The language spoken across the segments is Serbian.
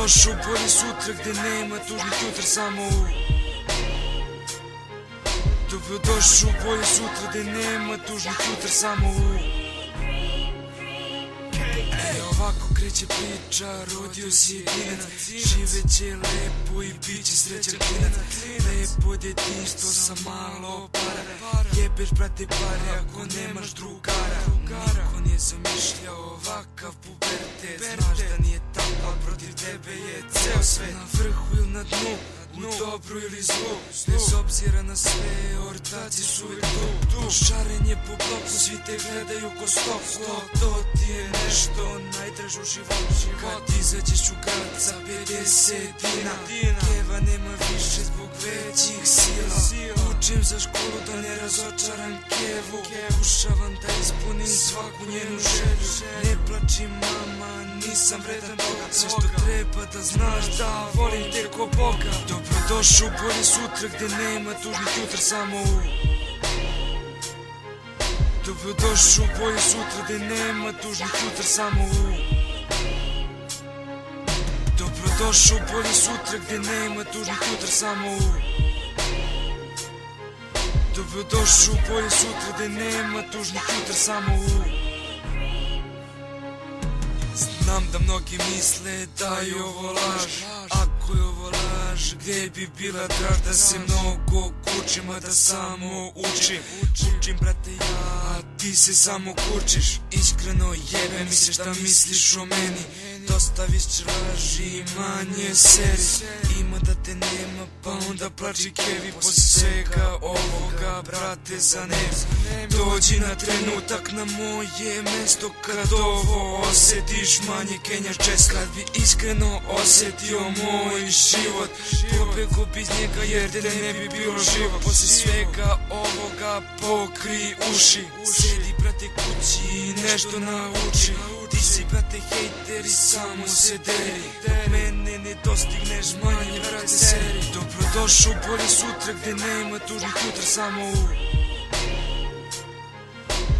Dobrodošao u bolje sutra gde nema tužnih jutra, samo u Dobrodošao u bolje sutra gde nema tužnih jutra, samo u Ovako kreće priča, rodio si je klinac, živeće lepo i bit će srećan klinac. Lepo detinjstvo sa malo para, jebeš brate pare ako nemaš drugara. Niko nije zamišljao ovakav pubertet, znaš da nije tako, al protiv tebe je ceo svet. Na vrhu ili na dnu, u dobru ili zlu, bez obzira na sve, ortaci su uvijek tu. Šarenje po bloku, svi te gledaju ko stoku, to ti je nešto najdraže u životu. Kad izađeš u grad za 50 dina, keva nema više zbog većih sila. Učim za školu da ne razočaram kevu, pokušavam da ispunim svaku njenu želju. Ne plačim mama, nisam vredan toga, sve što treba da znaš da volim te ko Boga. Dobrodošao u bolje sutra gde nema tužnih jutra, samo u Dobrodošao u bolje sutra gde nema tužnih jutra, samo u Dobrodošao u bolje sutra gde nema tužnih jutra, samo u Dobrodošao u bolje sutra gde nema tužnih jutra, samo u Znam da mnogi misle da je ovo laž, ako je ovo laž, gde bi bila draž da se mnogo kučim, a da samo učim. Učim brate ja, a ti se samo kučiš. Iskreno jebe mi se šta misliš o meni, dosta više laži, manje seri. Ima da te nema pa onda plači kevi, posle svega ovoga brate zanem. Dođi na trenutak na moje mesto, kad ovo osjetiš manje kenjaš često. Kad bi iskreno osjetio moj život, pobego bi iz njega jer te ne bi bilo život. Posle svega ovoga pokri uši, sedi brate kući i nešto nauči. Ti si brate hejter i samo se deri, dok mene ne dostigneš manje brate seri. Dobrodošao u bolje sutra gde nema tužnih jutra, samo u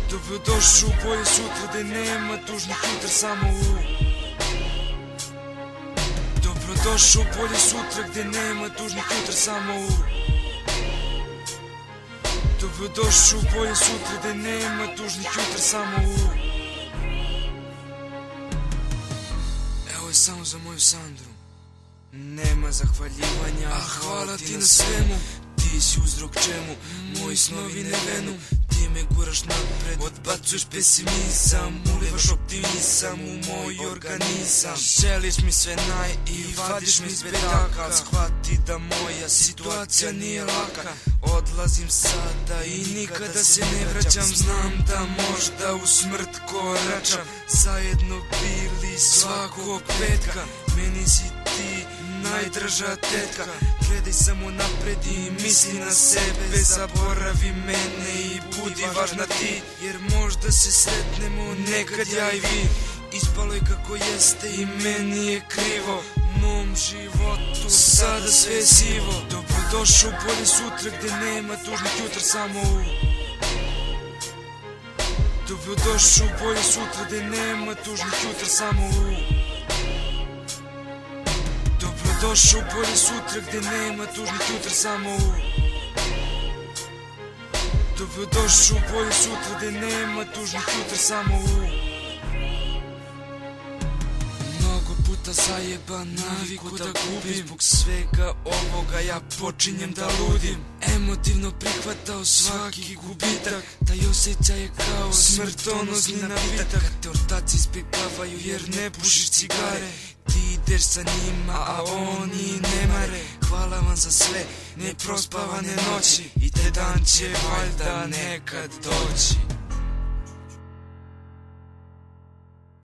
Dobrodošao u bolje sutra gde nema tužnih jutra, samo u Dobrodošao u bolje sutra gde nema tužnih jutra, samo u Dobrodošao u bolje sutra gde nema tužnih jutra, samo u Evo je samo za moju Sandru. Nema zahvaljivanja, a hvala ti na svemu. Ti si uzrok čemu moji snovi ne venu. Ti me guraš napred, odbacuješ pesimizam, ulivaš optimizam u moj organizam. Želiš mi sve naj i vadiš mi iz bedaka, shvati da moja situacija nije laka. Odlazim sada i nikada se ne vraćam, znam da možda u smrt koračam. Zajedno bili svakog petka, meni si ti najdraža tetka. Gledaj samo napred i misli na sebe, zaboravi mene i budi važna ti, jer možda se sretnemo nekad ja i vi. Ispalo je kako jeste i meni je krivo, mom životu sada sve je sivo. Dobrodošao u bolje sutra gde nema tužnih jutra, samo u Dobrodošao u bolje sutra gde nema tužnih jutra, samo u Dobrodošao u bolje sutra gde nema tužnih jutra, samo u Dobrodošao u bolje sutra gde nema tužnih jutra, samo u Mnogo puta zajeban naviku da gubim, zbog svega ovoga ja počinjem da ludim. Emotivno prihvatao svaki gubitak, taj osjećaj je kao smrtonosni napitak. Kad te ortaci izbjegavaju jer ne pušiš cigare, ti ideš sa njima, a oni ne mare. Hvala vam za sve neprospavane noći, i te dan će valjda nekad doći.